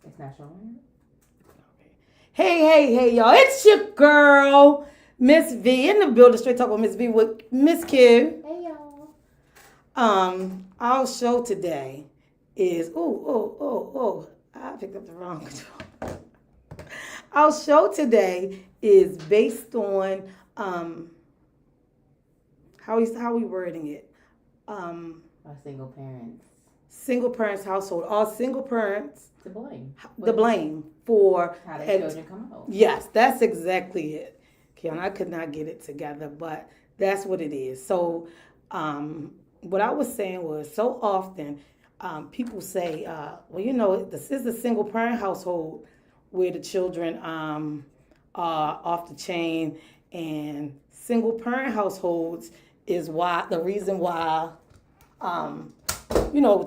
It's not showing. Hey, y'all. It's your girl, Miss V, in the building. Straight talk with Miss V with Miss Q. Hey y'all. Our show today is, I picked up the wrong control. Our show today is based on, how we wording it? Our single parents Single parents household. All single parents to blame. the blame for How their children come out. Yes, that's exactly it. Kiana, I could not get it together, but that's what it is. So, what I was saying was so often people say, this is a single parent household where the children are off the chain, and single parent households is why the reason why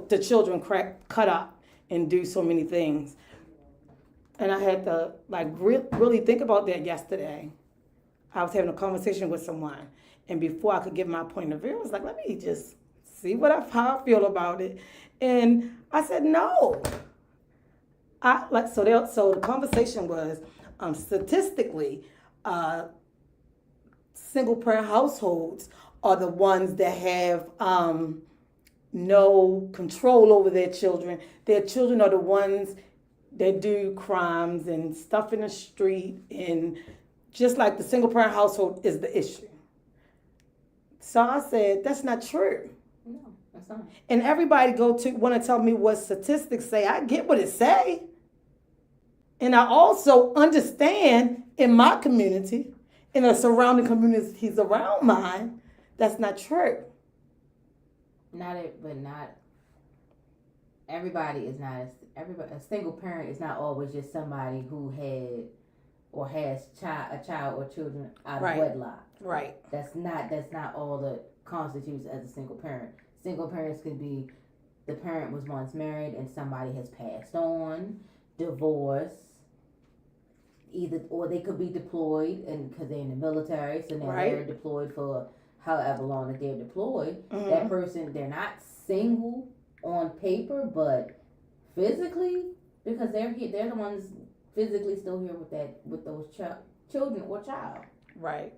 the children cut up and do so many things. And I had to really think about that yesterday. I was having a conversation with someone, and before I could give my point of view, I was like, let me just see how I feel about it. And I said no. So the conversation was statistically, single parent households are the ones that have no control over their children. Their children are the ones that do crimes and stuff in the street, and just like the single parent household is the issue. So I said, that's not true. No, that's not. And everybody want to tell me what statistics say. I get what it say. And I also understand in my community, in the surrounding communities around mine, that's not true. Not everybody is not a single parent is not always just somebody who had or has a child or children out of wedlock. Right. That's not all that constitutes as a single parent. Single parents could be the parent was once married and somebody has passed on, divorced, or they could be deployed and because they're in the military, so now they're deployed for however long that they're deployed. Mm-hmm. That person, they're not single on paper, but physically, because they're the ones physically still here with those children or child. Right.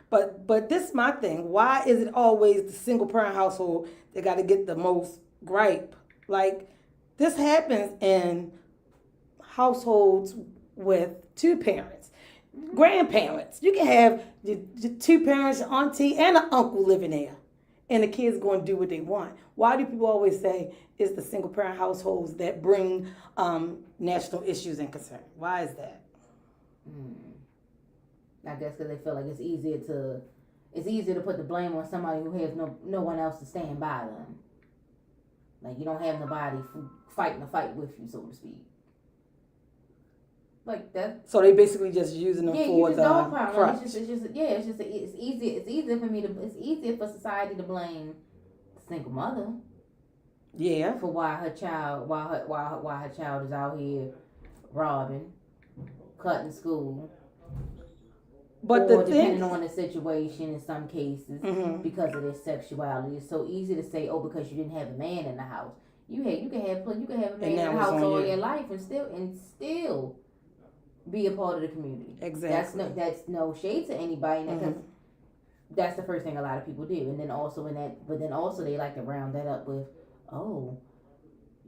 But this is my thing. Why is it always the single parent household that got to get the most gripe? Like, this happens in households with two parents, grandparents. You can have the two parents, auntie, and an uncle living there, and the kids going to do what they want. Why do people always say it's the single parent households that bring national issues and concern? Why is that? I guess because they feel like it's easier to put the blame on somebody who has no one else to stand by them. Like, you don't have nobody fighting the fight with you, so to speak. Like that. So they basically just using them for the crutch. It's easier for society to blame the single mother. Yeah. For why her child is out here robbing, cutting school. But or depending on the situation in some cases, because of their sexuality, it's so easy to say, because you didn't have a man in the house. You can have a man in the house all your life and still be a part of the community. Exactly. That's no shade to anybody, because that's the first thing a lot of people do. And then also they like to round that up with, they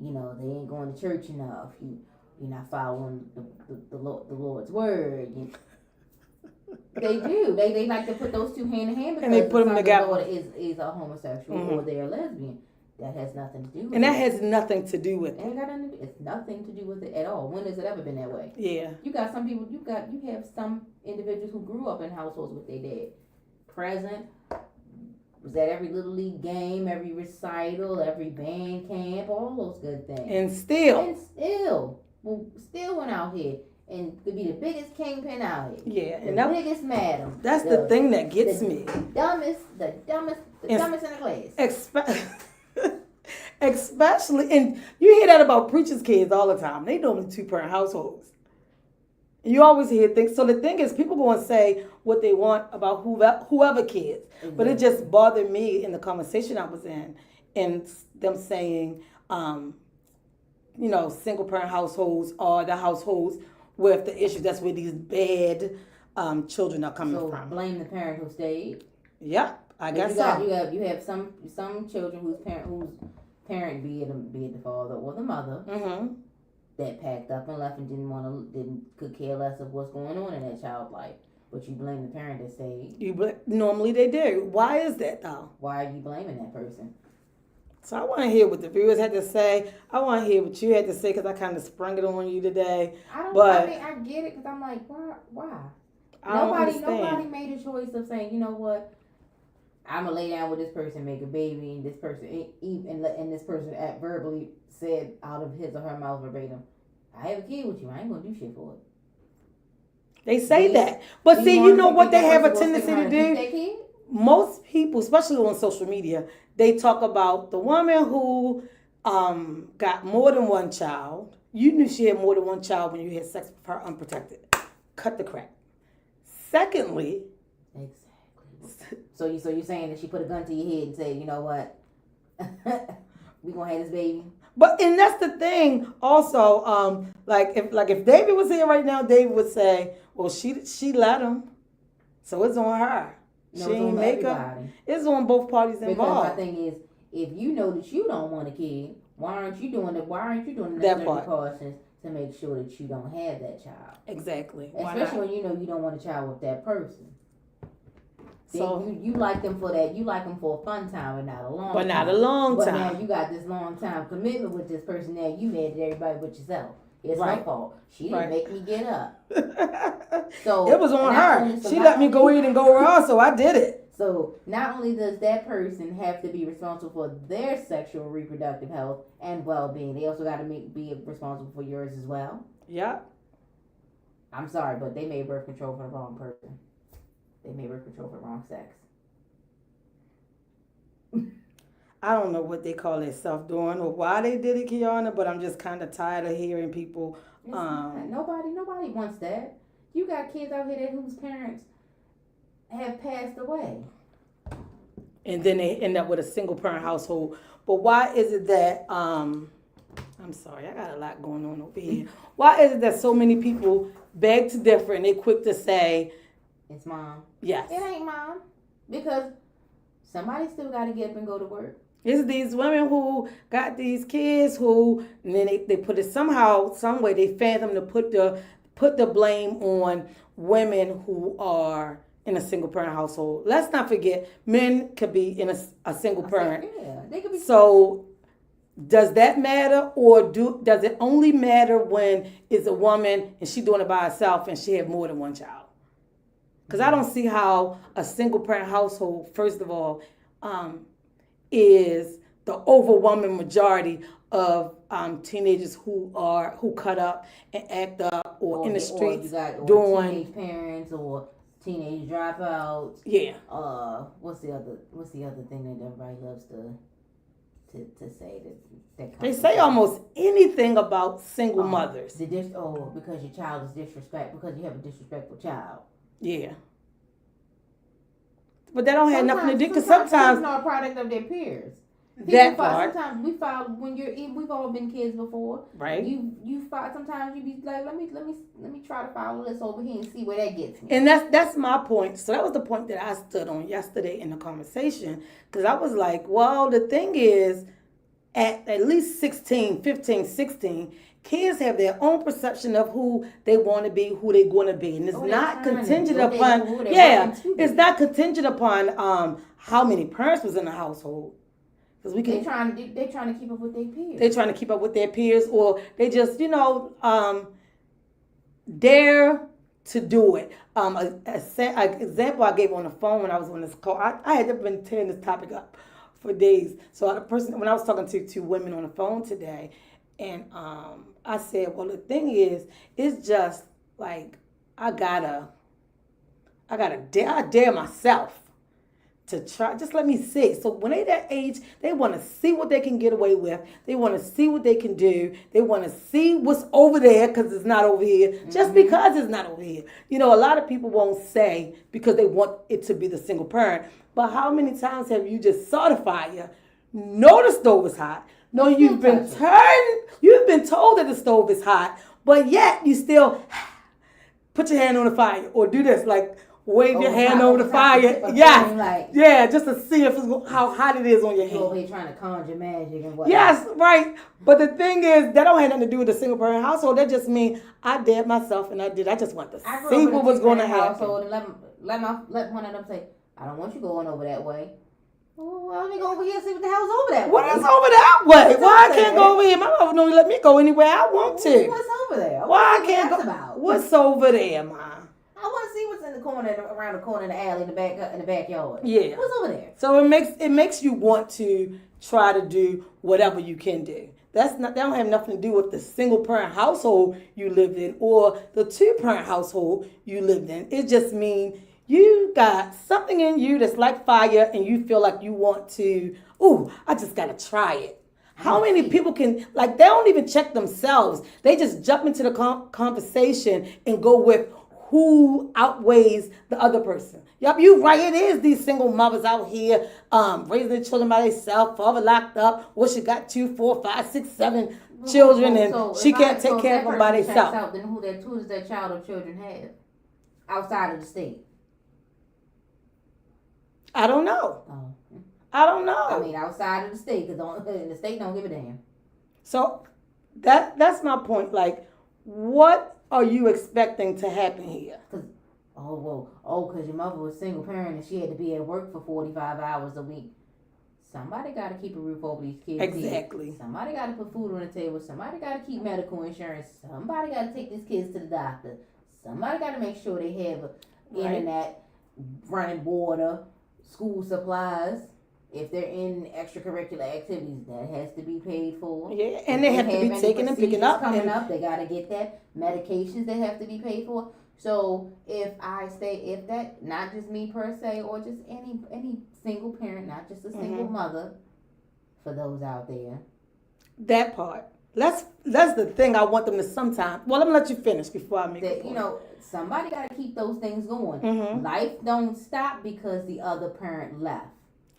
ain't going to church enough. You're not following the Lord's word. They do. They like to put those two hand in hand because and they put them together. The Lord is a homosexual or they're a lesbian. That has nothing to do with it. And that has nothing to do with it. It's nothing to do with it at all. When has it ever been that way? Yeah. You got some people, you have some individuals who grew up in households with their dad. Present, was at every little league game, every recital, every band camp, all those good things. And still went out here and could be the biggest kingpin out here. Yeah. The biggest madam. That's the thing that gets me. The dumbest in the class. Especially, and you hear that about preachers' kids all the time. They normally two-parent households. And you always hear things. So the thing is, people go and say what they want about whoever kids. Mm-hmm. But it just bothered me in the conversation I was in, and them saying, single parent households are the households with the issues. That's where these bad children are coming So from. blame the parent who stayed. Yep, I guess You have some children whose parent be it the father or the mother that packed up and left and could care less of what's going on in that child's life. But you blame the parent that stayed. Normally they do. Why is that though? Why are you blaming that person? So I want to hear what the viewers had to say. I want to hear what you had to say because I kind of sprung it on you today. I get it because I'm like, why? Nobody made a choice of saying, you know what, I'm gonna lay down with this person, make a baby, and this person and this person verbally said out of his or her mouth verbatim, I have a kid with you. I ain't gonna do shit for it. They say that, but see, you know what they have a tendency to do. Most people, especially on social media, they talk about the woman who got more than one child. You knew she had more than one child when you had sex with her unprotected. Cut the crap. Secondly, exactly. So you're saying that she put a gun to your head and said, you know what, we gonna have this baby. And that's the thing. Also, if David was here right now, David would say, well, she let him, so it's on her. No, she ain't make him. It's on both parties involved. Because my thing is, if you know that you don't want a kid, why aren't you doing the necessary precautions to make sure that you don't have that child? Exactly. Especially when you know you don't want a child with that person. So you like them for that. You like them for a fun time and not a long time. But not a long time. But now you got this long time commitment with this person. Now you mad at everybody but yourself. It's her fault. She didn't make me get up. So it was on her. She let me go in and go raw, so I did it. So not only does that person have to be responsible for their sexual reproductive health and well-being, they also got to be responsible for yours as well. Yeah. I'm sorry, but they made birth control for the wrong person. They made birth control for the wrong sex. I don't know what they call it, self-doing or why they did it, Kiana, but I'm just kind of tired of hearing people. Nobody wants that. You got kids out here whose parents have passed away. And then they end up with a single-parent household. But why is it that, I'm sorry, I got a lot going on over here. Why is it that so many people beg to differ and they quick to say, it's mom? Yes. It ain't mom. Because somebody still got to get up and go to work. It's these women who got these kids who, and then they put it somehow, some way, they fathom to put the blame on women who are in a single parent household. Let's not forget, men could be in a single parent. Yeah, they could be. So does that matter, or does it only matter when it's a woman and she doing it by herself and she have more than one child? Because I don't see how a single parent household, first of all, is the overwhelming majority of teenagers who cut up and act up or in the streets doing teenage parents or teenage dropouts. Yeah. What's the other thing that everybody loves to say that they say almost anything about single mothers. Because your child is because you have a disrespectful child. Yeah. But that don't have nothing to do, because sometimes not a product of their peers. Sometimes we fall when we've all been kids before. Right. You fall, sometimes you be like, let me try to follow this over here and see where that gets me. And that's my point. So that was the point that I stood on yesterday in the conversation, because I was like, well, the thing is, at least 16, 15, 16, kids have their own perception of who they want to be, who they're going to be. And it's not contingent upon, it's not contingent upon how many parents was in the household. Because they're trying to keep up with their peers. They're trying to keep up with their peers, or they just, dare to do it. An example I gave on the phone when I was on this call, I had been tearing this topic up for days. So when I was talking to two women on the phone today, and I said, well, the thing is, it's just like I dare myself to try. Just let me see. So when they're that age, they want to see what they can get away with. They want to see what they can do. They want to see what's over there because it's not over here. Mm-hmm. Just because it's not over here. A lot of people won't say because they want it to be the single parent. But how many times have you just saw the fire, know the stove was hot, No, You you've still been touch it. you've been told that the stove is hot, but yet you still put your hand on the fire or do this, like wave your hand over the fire. tip of Yes. flame, like Yeah, just to see if it's, how hot it is on your you over hand. here trying to conjure magic and whatnot. Yes, right. But the thing is, that don't have nothing to do with the single parent household. That just means I dared myself and I did. I just want to I grew see up in what a was going to two-parent happen. household and let one of them say, I don't want you going over that way. Well, let me go over here and see what the hell's over that way. What is over that way? What's Why I over can't there? go over here? My mother don't let me go anywhere I want to. What's over there? Why I can't What's go? about? What's over there, Ma? I want to see what's in the corner, around the corner in the alley, in the backyard. Yeah. What's over there? So it makes you want to try to do whatever you can do. That don't have nothing to do with the single parent household you lived in or the 2-parent household you lived in. It just means you got something in you that's like fire and you feel like you want to, I just gotta try it. How many people can, like, they don't even check themselves. They just jump into the conversation and go with who outweighs the other person. Yup, you right. It is these single mothers out here raising their children by themselves, father locked up. Well, she got 2, 4, 5, 6, 7 children, and she can't take care of them by herself. Then who does that child or children have outside of the state? I don't know. Oh. I don't know. I mean, outside of the state, because the state don't give a damn. So that's my point. Like, what are you expecting to happen here? Because your mother was single parent and she had to be at work for 45 hours a week. Somebody got to keep a roof over these kids' Exactly. heads. Somebody got to put food on the table. Somebody got to keep medical insurance. Somebody got to take these kids to the doctor. Somebody got to make sure they have internet, running water, school supplies. If they're in extracurricular activities, that has to be paid for. Yeah, and they have to be taken and picking up. Coming up, they gotta get that. Medications that have to be paid for. So if that, not just me per se, or just any single parent, not just a single mother, for those out there. That part. That's the thing I want them to sometimes. Well, let me let you finish before I make a point. Somebody gotta keep those things going. Mm-hmm. Life don't stop because the other parent left.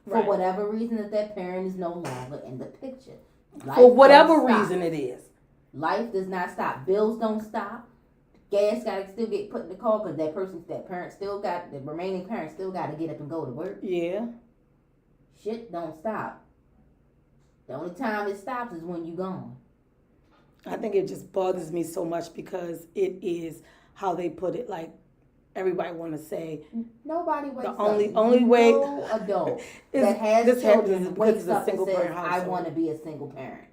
For whatever reason that parent is no longer in the picture. For whatever reason it is. Life does not stop. Bills don't stop. Gas got to still get put in the car because the remaining parent still got to get up and go to work. Yeah. Shit don't stop. The only time it stops is when you gone. I think it just bothers me so much because it is how they put it, like, everybody want to say nobody wakes the up. only way no adult that has children wakes up and says, I want to be a single parent.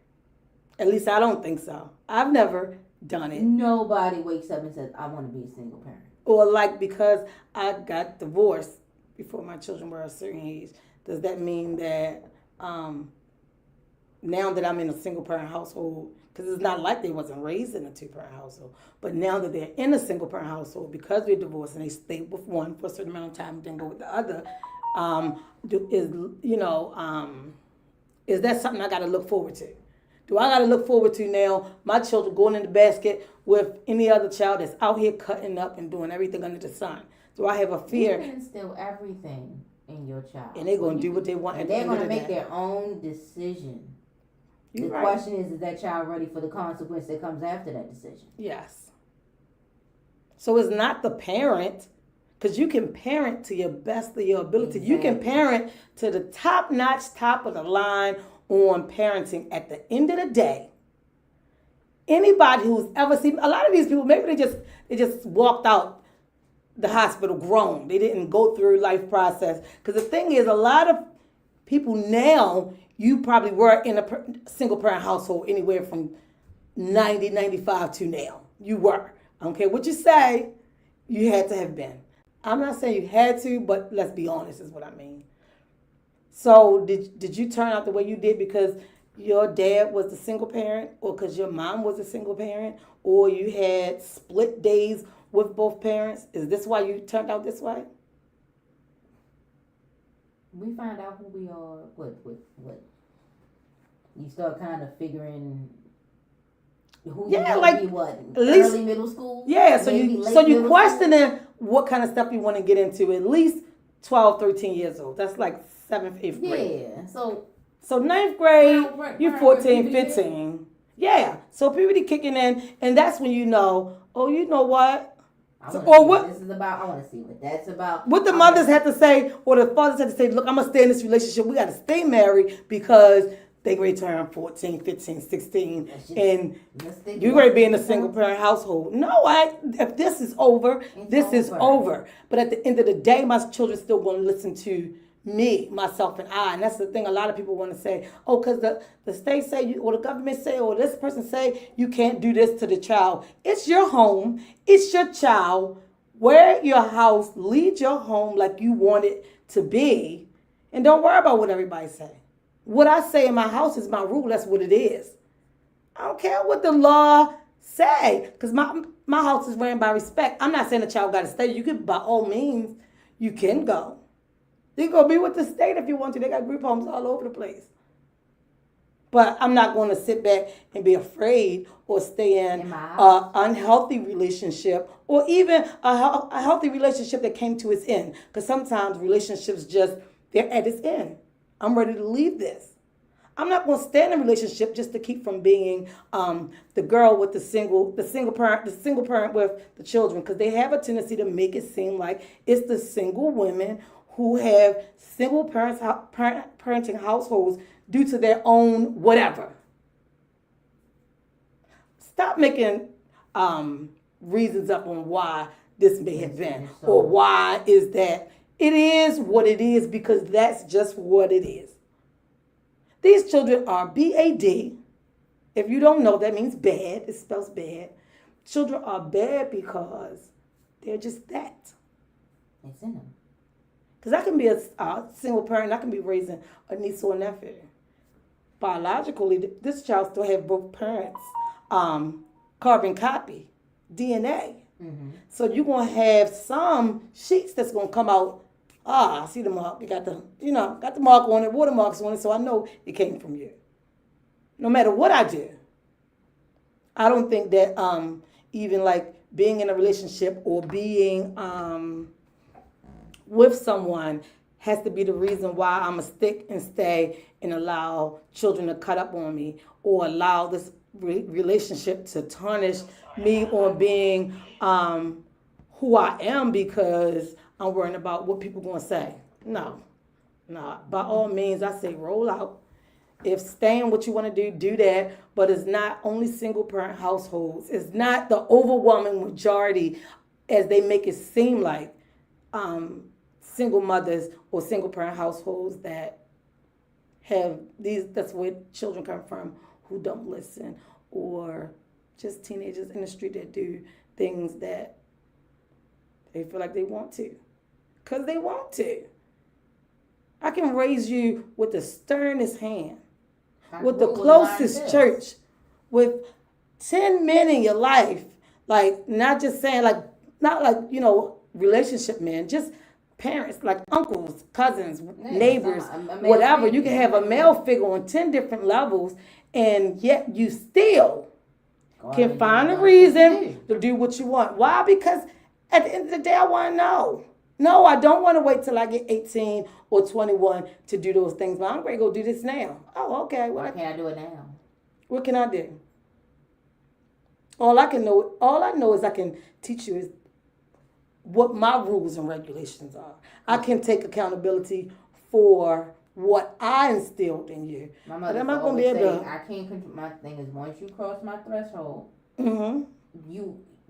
At least I don't think so. I've never done it. Nobody wakes up and says, I want to be a single parent. Or like, because I got divorced before my children were a certain age, does that mean that now that I'm in a single parent household, because it's not like they wasn't raised in a 2-parent household, but now that they're in a single parent household, because they're divorced and they stay with one for a certain amount of time, then go with the other, is that something I got to look forward to? Do I got to look forward to now my children going in the basket with any other child that's out here cutting up and doing everything under the sun? Do I have a fear? You can instill everything in your child. And they're going to do what they want. And they're going to make their own decision. The question is that child ready for the consequence that comes after that decision? Yes. So it's not the parent, because you can parent to your best of your ability. Exactly. You can parent to the top-notch, top of the line on parenting. At the end of the day, anybody who's ever seen, a lot of these people, maybe they just walked out the hospital grown. They didn't go through life process. Because the thing is, a lot of people now, you probably were in a single parent household anywhere from 90, 95 to now. You were. I don't care what you say, you had to have been. I'm not saying you had to, but let's be honest is what I mean. So did you turn out the way you did because your dad was the single parent, or because your mom was a single parent, or you had split days with both parents? Is this why you turned out this way? We find out who we are. What? You start kind of figuring who you want to be. What? Early middle school. Yeah. So you questioning what kind of stuff you want to get into. At least 12, 13 years old. That's like 7th, 8th grade. Yeah. So So ninth grade, you're 14, puberty 15. Yeah. So puberty kicking in, and that's when you know, oh, you know what? I want to Or see what what this is about. I want to see what that's about. what the mothers had to say, or the fathers had to say, look, I'm going to stay in this relationship. We got to stay married because they ready to turn 14, 15, 16, and you're going to be in a single parent household. No, if this is over, this is over. But at the end of the day, my children still want to listen to me, myself, and I. And that's the thing a lot of people want to say, oh, because the state say, or the government say, or this person say, you can't do this to the child. It's your home. It's your child. Wear your house. Lead your home like you want it to be. And don't worry about what everybody say. What I say in my house is my rule. That's what it is. I don't care what the law say, because my house is ran by respect. I'm not saying the child got to stay. You could, by all means, you can go. You can go be with the state if you want to. They got group homes all over the place. But I'm not going to sit back and be afraid or stay in an unhealthy relationship, or even a healthy relationship that came to its end. Because sometimes relationships they're at its end. I'm ready to leave this. I'm not going to stay in a relationship just to keep from being the girl with the single parent with the children, because they have a tendency to make it seem like it's the single women who have single parenting households due to their own whatever. Stop making reasons up on why this may have been, or why is that. It is what it is, because that's just what it is. These children are BAD. If you don't know, that means bad. It spells bad. Children are bad because they're just that. It's in them. Because I can be a single parent. I can be raising a niece or a nephew. Biologically, this child still have both parents' carbon copy, DNA. Mm-hmm. So you're going to have some sheets that's going to come out. I see the mark. It got the mark on it, watermarks on it, so I know it came from you. No matter what I do. I don't think that even like being in a relationship or being with someone has to be the reason why I'm going to stick and stay and allow children to cut up on me, or allow this relationship to tarnish me on being who I am, because I'm worrying about what people going to say. No. By all means, I say roll out. If staying what you want to do that. But it's not only single parent households. It's not the overwhelming majority, as they make it seem like, single mothers or single parent households that have these. That's where children come from who don't listen, or just teenagers in the street that do things that they feel like they want to. Because they want to. I can raise you with the sternest hand, with the closest church, with 10 men in your life. Like, not just saying, not like, relationship men, just parents, like uncles, cousins, neighbors, whatever. You can have a male figure on 10 different levels, and yet you still can find a reason to do what you want. Why? Because at the end of the day, I want to know. No, I don't want to wait till I get 18 or 21 to do those things. But I'm going to go do this now. Oh, okay. Why can't I do it now? What can I do? All I know is I can teach you is what my rules and regulations are. I can take accountability for what I instilled in you. My mother always say, I can't control. My thing is, once you cross my threshold,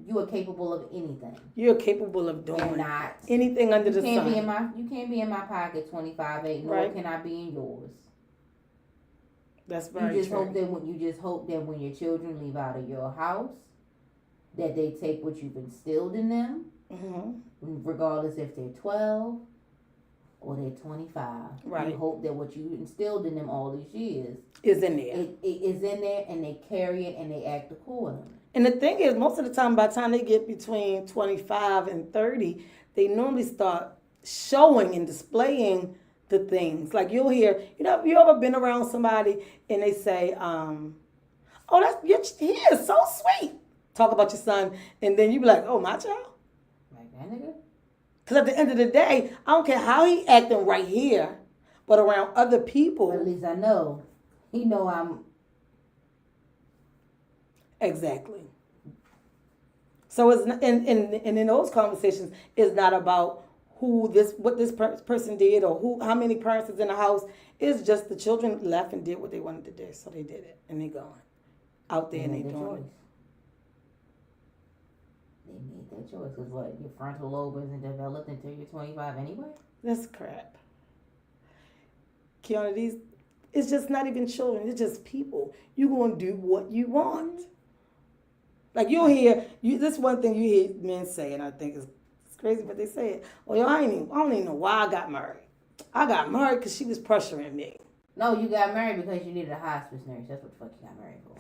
you are capable of anything. You're capable of doing anything under the sun. You can't be in my pocket 25/8. Nor can I be in yours. That's very true. You just hope that when your children leave out of your house, that they take what you've instilled in them, regardless if they're 12 or they're 25. Right. You hope that what you instilled in them all these years is in there. It is in there, and they carry it and they act accordingly. And the thing is, most of the time, by the time they get between 25 and 30, they normally start showing and displaying the things. Like you'll hear, you ever been around somebody and they say, he is so sweet. Talk about your son, and then you be like, oh, my child? Like that nigga? Because at the end of the day, I don't care how he acting right here, But around other people, But at least I know. He know I'm. exactly. So it's not, and in those conversations, it's not about what this person did or how many parents is in the house. It's just the children left and did what they wanted to do, so they did it, and they going out there and they doing choice. They made that choice because what, your frontal lobe isn't developed until you're 25 anyway. That's crap. Keanu, it's just not even children. It's just people. You gonna do what you want. Like you'll hear this one thing you hear men say, and I think it's crazy, but they say it. Oh, yo, I don't even know why I got married. I got married because she was pressuring me. No, you got married because you needed a hospice nurse. That's what the fuck you got married for.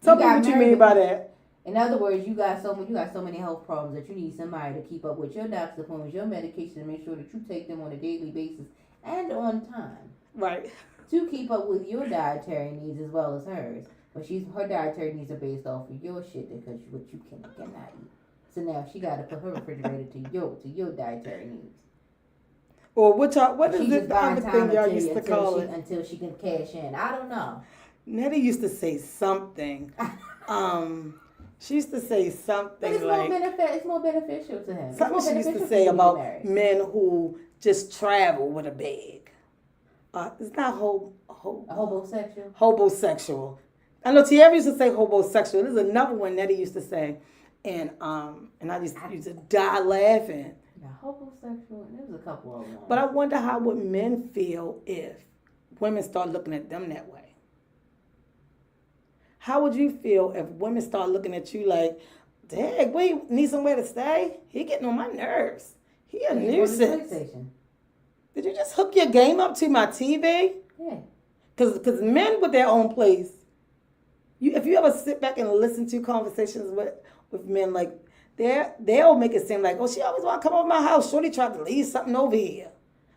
Tell me what you mean by that. In other words, you got so many health problems that you need somebody to keep up with your doctor's appointments, your medication, and make sure that you take them on a daily basis and on time. Right. To keep up with your dietary needs as well as hers. But her dietary needs are based off of your shit because what you can and cannot eat. So now she got to put her refrigerator to your dietary needs. Or what is this other thing y'all used to call it? Until she can cash in. I don't know. Nettie used to say something. She used to say something but it's more beneficial to him. Something she used to say about men who just travel with a bag. It's not homosexual. Hobosexual. I know Tierra used to say hobosexual. There's another one Nettie used to say, and I used to die laughing. Yeah, hobosexual. And there's a couple of them. But I wonder how would men feel if women start looking at them that way. How would you feel if women start looking at you like, dang, we need somewhere to stay? He getting on my nerves. He a nuisance. Did you just hook your game up to my TV? Yeah. Because men with their own place, if you ever sit back and listen to conversations with men, like they'll make it seem like, oh, she always want to come over my house. Shorty tried to leave something over here.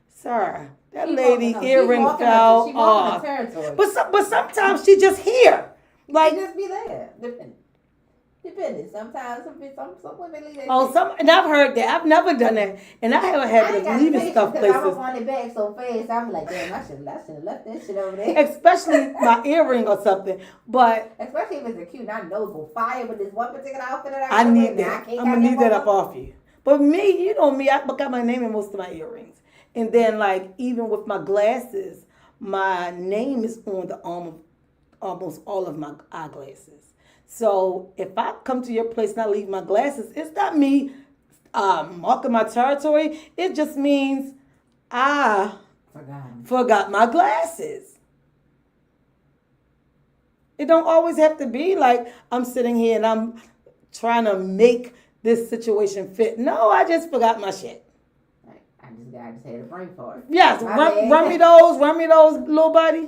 Sir, that lady earring fell off. But sometimes she just here. Like, she just be there. Depending. Sometimes some women leave that. And I've heard that. I've never done that. And I have a habit of leaving stuff places. I don't want it back so fast. I'm like, damn, I should have left that shit over there. Especially my earring or something. But especially if it's a cute, I know it's gonna fire with this one particular outfit that I need that. I'm gonna need that up off you. But me, you know me, I got my name in most of my earrings. And then like even with my glasses, my name is on the arm of almost all of my eyeglasses. So if I come to your place and I leave my glasses, it's not me marking my territory. It just means I forgot my glasses. It don't always have to be like I'm sitting here and I'm trying to make this situation fit. No, I just forgot my shit. I just had a brain fart. Yes, run me those, little buddy.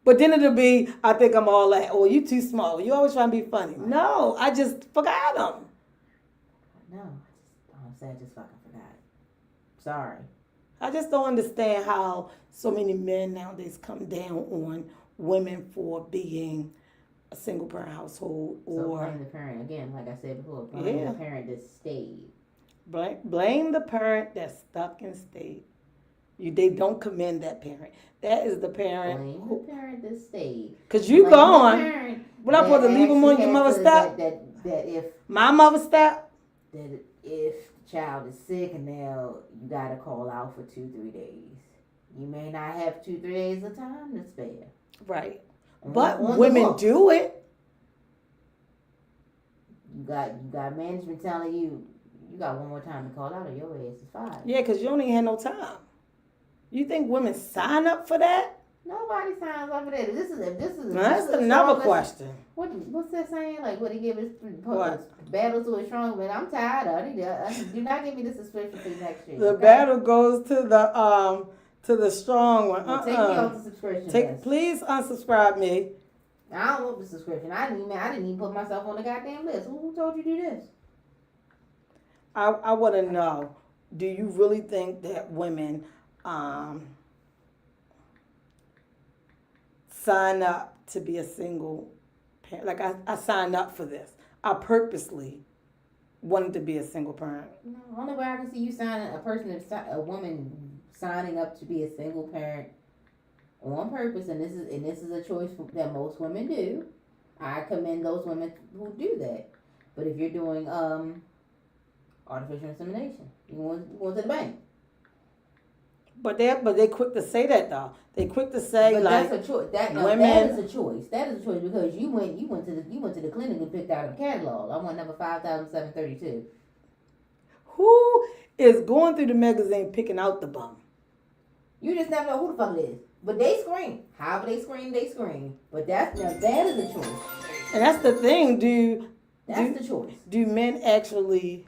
But then it'll be, I think I'm all like, oh, you too small. You always trying to be funny. No, I just forgot them. No, I just fucking forgot it. Sorry. I just don't understand how so many men nowadays come down on women for being a single parent household or blame the parent again, like I said before. Blame the parent that stayed. Blame the parent that stuck and stayed. They don't commend that parent. That is the parent. Blame the parent that stayed. Because you gone. What I'm supposed to leave them on your mother's step? That if my mother's step? That if the child is sick and now you got to call out for 2-3 days. You may not have 2-3 days of time to spare. Right. But women do it. You got management telling you got one more time to call out or your ass is fired. Yeah, because you don't even have no time. You think women sign up for that? Nobody signs up for that. That's another question. What's that saying? Like, what he give us battle to a strong man? I'm tired of it. Do not give me the subscription fee next year. The battle goes to the strong one. Take me off the subscription. Please unsubscribe me. I don't want the subscription. I didn't even put myself on the goddamn list. Who told you to do this? I want to know. Do you really think that women sign up to be a single parent? Like I signed up for this. I purposely wanted to be a single parent. No, only way I can see you signing a woman signing up to be a single parent on purpose, and this is a choice that most women do. I commend those women who do that. But if you're doing artificial insemination, you want to the bank. But they quick to say that though. They quick to say but like that's a choice. That is a choice. That is a choice because you went to the clinic and picked out a catalog. I want number 5,732. Who is going through the magazine picking out the bum? You just never know who the fuck it is. But they scream. However they scream. But that is a choice. And that's the thing. That's the choice. Do men actually,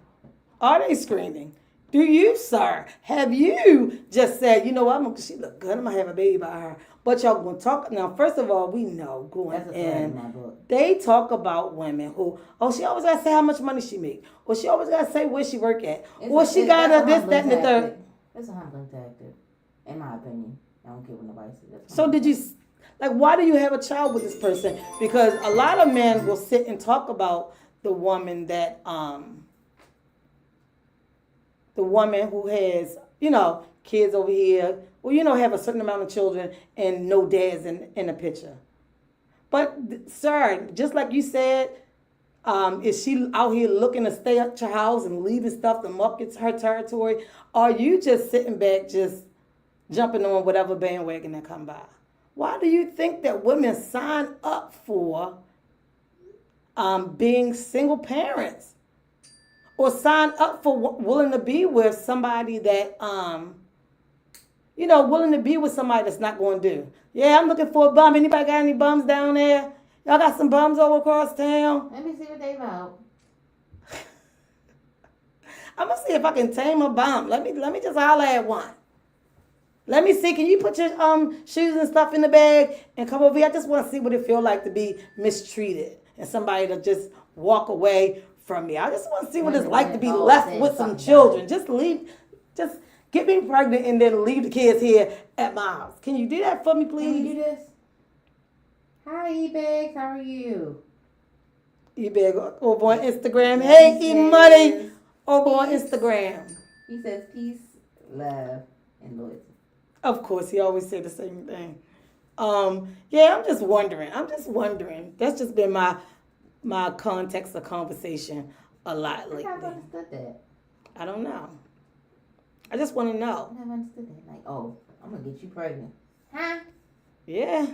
are they screaming? Do you, sir? Have you just said, you know what, she look good, I'm going to have a baby by her. But y'all going to talk, now first of all, we know going in, they talk about women who, she always got to say how much money she make. Or she always got to say where she work at. She got a this, that, and the third. That's a humbling tactic, in my opinion. I don't care what nobody says. So did you, why do you have a child with this person? Because a lot of men will sit and talk about the woman that, the woman who has, kids over here, have a certain amount of children and no dads in the picture. But, sir, just like you said, is she out here looking to stay at your house and leaving stuff to market her territory? Or are you just sitting back, just jumping on whatever bandwagon that come by? Why do you think that women sign up for being single parents? Or sign up for willing to be with somebody that, willing to be with somebody that's not going to do. Yeah, I'm looking for a bum. Anybody got any bums down there? Y'all got some bums over across town? Let me see what they about. I'm going to see if I can tame a bum. Let me just holler at one. Let me see. Can you put your shoes and stuff in the bag and come over here? I just want to see what it feels like to be mistreated and somebody to just walk away from me. I just want to see what it's like to be left with some children. Just get me pregnant and then leave the kids here at my house. Can you do that for me, please? Can you do this? Hi, E-Bags. How are you? E-Bag over on Instagram. Hey, E-Money over on Instagram. He says peace, love, and loyalty. Of course, he always say the same thing. Yeah, I'm just wondering. That's just been my context of conversation a lot lately. I never understood that. I don't know. I just want to know. I never understood that. Like, I'm going to get you pregnant. Huh? Yeah.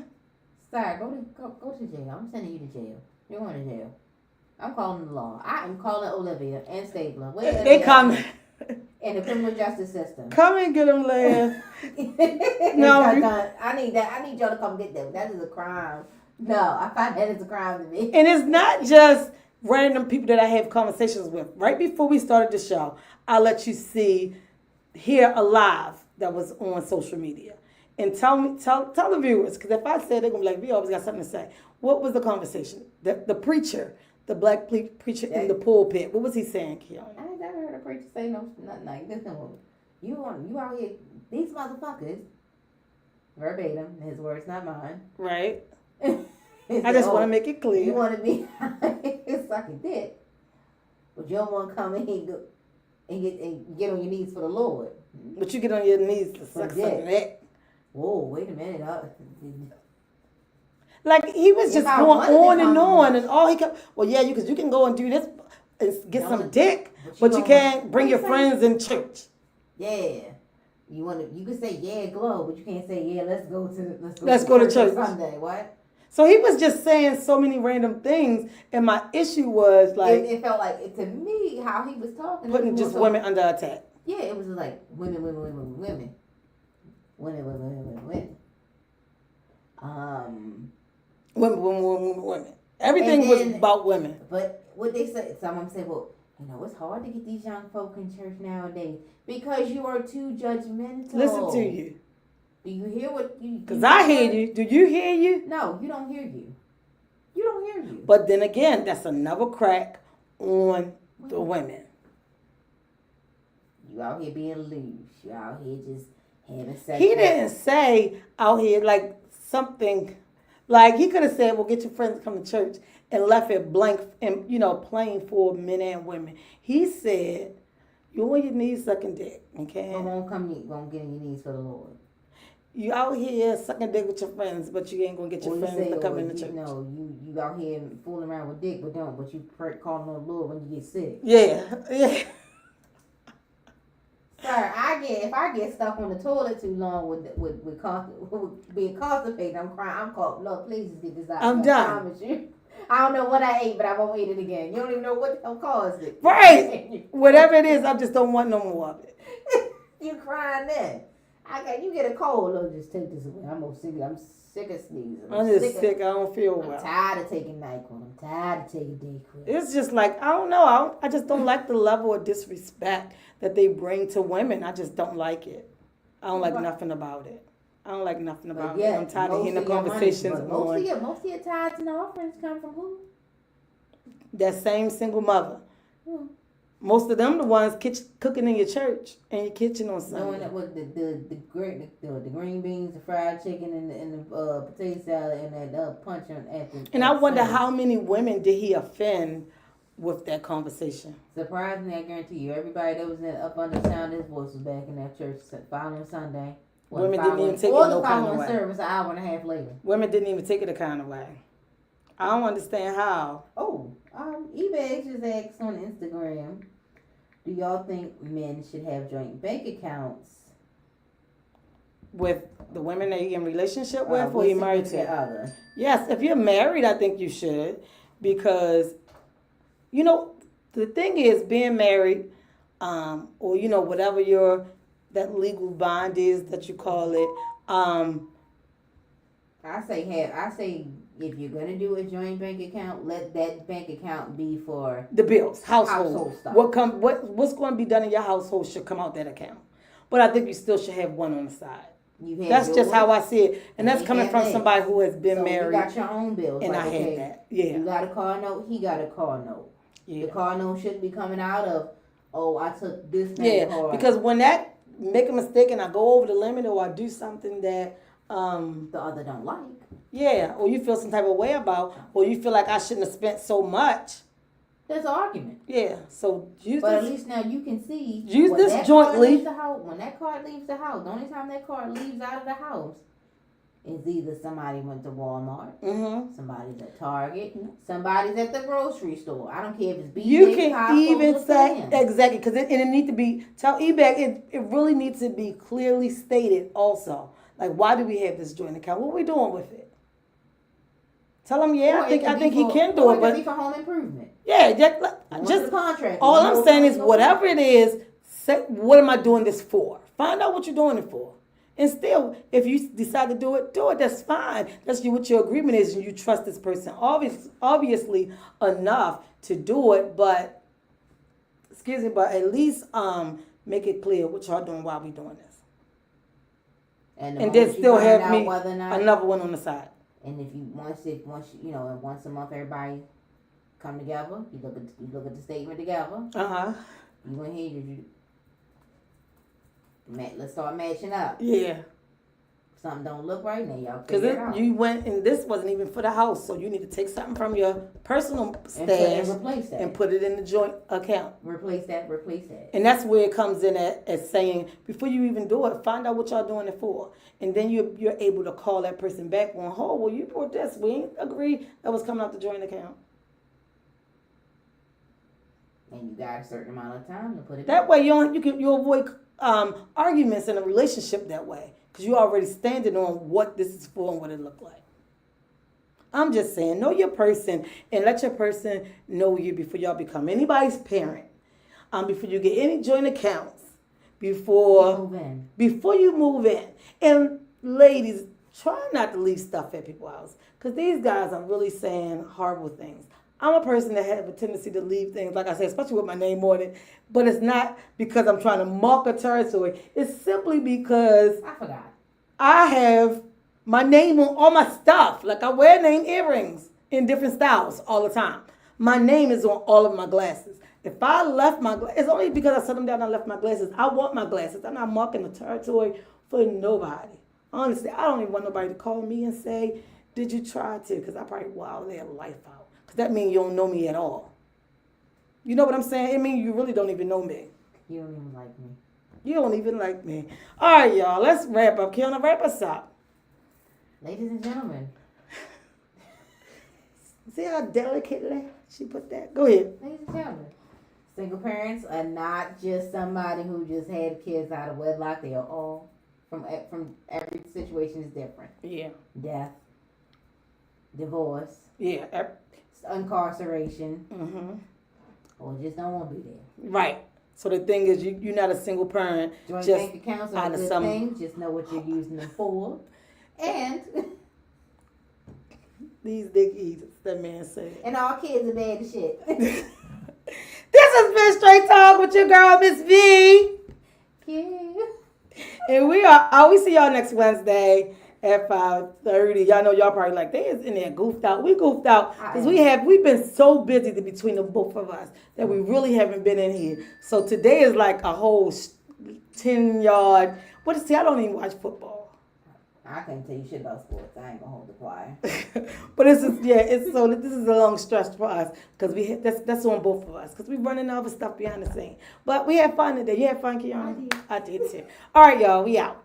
Sorry, go to jail. I'm sending you to jail. You're going to jail. I'm calling the law. I am calling Olivia and Stabler. They come. In the criminal justice system. Come and get them, Leah. No. I need that. I need y'all to come get them. That is a crime. No, I find that is a crime to me. And it's not just random people that I have conversations with. Right before we started the show, I let you hear a live that was on social media. And tell the viewers, because if I said, they're going to be like, we always got something to say. What was the conversation? The preacher, the black preacher in the pulpit, what was he saying, Keon? I ain't never heard a preacher say nothing like this. You out here, these motherfuckers, verbatim, his words, not mine. Right. I just want to make it clear. You want to be sucking dick, but you don't want to come in and get on your knees for the Lord. But you get on your knees to suck some dick. Whoa, wait a minute. Like he was just going on and all he kept. Well, yeah, because you can go and do this and get some dick, but you can't bring your friends in church. Yeah. You can say yeah, glow, but you can't say yeah. Let's go to church Sunday. What? So he was just saying so many random things, and my issue was like it felt like to me how he was talking, putting just women under attack. Yeah, it was like women. Women. Everything was about women. But what they say, someone said, well, it's hard to get these young folk in church nowadays because you are too judgmental. Listen to you. Do you hear what you... Because I hear you. Do you hear you? No, you don't hear you. You don't hear you. But then again, that's another crack on the women. You out here being loose. You out here just having sex. He didn't say out here like something... Like, he could have said, well, get your friends to come to church and left it blank and, plain for men and women. He said, You on your knees sucking dick, But okay? won't get on your knees for the Lord. You out here sucking dick with your friends, but you ain't gonna get your Or you friends say, to come or in the you church. know, you out here fooling around with dick, but you calling on the Lord when you get sick. Yeah, yeah. Sir, if I get stuck on the toilet too long with being constipated, I'm crying. I'm called, Lord, please just get this out. I'm I done. promise you. I don't know what I ate, but I won't eat it again. You don't even know what the hell caused it. Right. Whatever it is, I just don't want no more of it. You crying then. You get a cold. Look, just take this away. I'm sick of sneezing. I'm just sick. I don't feel I'm well. tired of taking NyQuil. I'm tired of taking Dayquil. It's just like, I don't know. I just don't like the level of disrespect that they bring to women. I just don't like it. I don't like nothing about it. I don't like nothing about it. I'm tired of hearing the conversations on Most of your tithes and offerings come from who? that same single mother. Hmm. Most of them the ones cooking in your church and your kitchen on Sunday. Knowing that with the green beans, the fried chicken, and the potato salad, and that punch at the. And I wonder how many women did he offend with that conversation. Surprisingly, I guarantee you, everybody that was up under the sound of his voice was back in that church following Sunday. Women didn't even take it no kind of way. Service an hour and a half later. Women didn't even take it a kind of way. I don't understand how. Oh, eBay just asked on Instagram, do y'all think men should have joint bank accounts? With the women that you're in relationship with or you're married to? Other? Yes, if you're married, I think you should. Because, the thing is, being married, or, whatever that legal bond is that you call it. I say if you're gonna do a joint bank account, let that bank account be for the bills, household stuff. What's going to be done in your household should come out that account. But I think you still should have one on the side. That's just how I see it, and that's coming from somebody who has been married. You got your own bills, and I had that. Yeah, you got a car note. He got a car note. Yeah. The car note shouldn't be coming out of. Oh, I took this. Card. Because when that make a mistake and I go over the limit or I do something that the other don't like. Yeah, or you feel some type of way about, or you feel like I shouldn't have spent so much. There's an argument. Yeah, so use but this. At least now you can see. Use this jointly. When that card leaves the house, the only time that card leaves out of the house is either somebody went to Walmart, somebody's at Target, somebody's at the grocery store. I don't care if it's BJ, You can Costco, even say exactly because it need to be tell eBay. It really needs to be clearly stated also. Like, why do we have this joint account? What are we doing with it? Tell them, I think he can do it, but it could be for home improvement. Yeah, just the contract. All I'm saying is, whatever it is, what am I doing this for? Find out what you're doing it for, and still, if you decide to do it, that's fine. That's what your agreement is, and you trust this person obviously enough to do it. But at least make it clear what y'all doing while we doing this, and then still have me another one on the side. And if you once a month everybody come together, you look at the statement together. You went here, let's start matching up. Yeah. Something don't look right now, y'all. Because you went and this wasn't even for the house, so you need to take something from your personal stash and replace that and put it in the joint account. Replace that. And that's where it comes in at saying before you even do it, find out what y'all doing it for, and then you're able to call that person back going, oh, well, you brought this, we ain't agree that was coming out the joint account. And you got a certain amount of time to put it. That way you avoid arguments in a relationship that way. Because you're already standing on what this is for and what it look like. I'm just saying, know your person and let your person know you before y'all become anybody's parent. Before you get any joint accounts. Before you move in. And ladies, try not to leave stuff at people's house. Because these guys are really saying horrible things. I'm a person that have a tendency to leave things, like I said, especially with my name on it. But it's not because I'm trying to mark a territory. It's simply because I forgot. I have my name on all my stuff. Like I wear name earrings in different styles all the time. My name is on all of my glasses. If I left my glasses, it's only because I set them down and I left my glasses. I want my glasses. I'm not marking the territory for nobody. Honestly, I don't even want nobody to call me and say, did you try to? Because I probably wow their life out. Because that means you don't know me at all. You know what I'm saying? It means you really don't even know me. You don't even like me. You don't even like me. All right, y'all. Let's wrap up. Kiana, wrap us up. Ladies and gentlemen. See how delicately she put that? Go ahead. Ladies and gentlemen. Single parents are not just somebody who just had kids out of wedlock. They are all from every situation is different. Yeah. Death, divorce, Yeah. incarceration, Mm-hmm. or just don't want to be there. Right. So the thing is, you're not a single parent. Joint just bank accounts are out a of good some- thing. Just know what you're using them for. And These big eaters, that man said. and all kids are bad as shit. This has been Straight Talk with your girl, Miss V. Yeah. And we always see y'all next Wednesday at 5:30. Y'all know y'all probably like, they is in there goofed out. We goofed out because we've been so busy between the both of us that we really haven't been in here. So today is like a whole 10-yard. See, I don't even watch football. I couldn't tell you shit about sports. I ain't gonna hold the choir. But this is a long stretch for us because that's on both of us because we running other stuff behind the scene. But we had fun today. You had fun, Kiana? I did. I did too. All right, y'all, we out.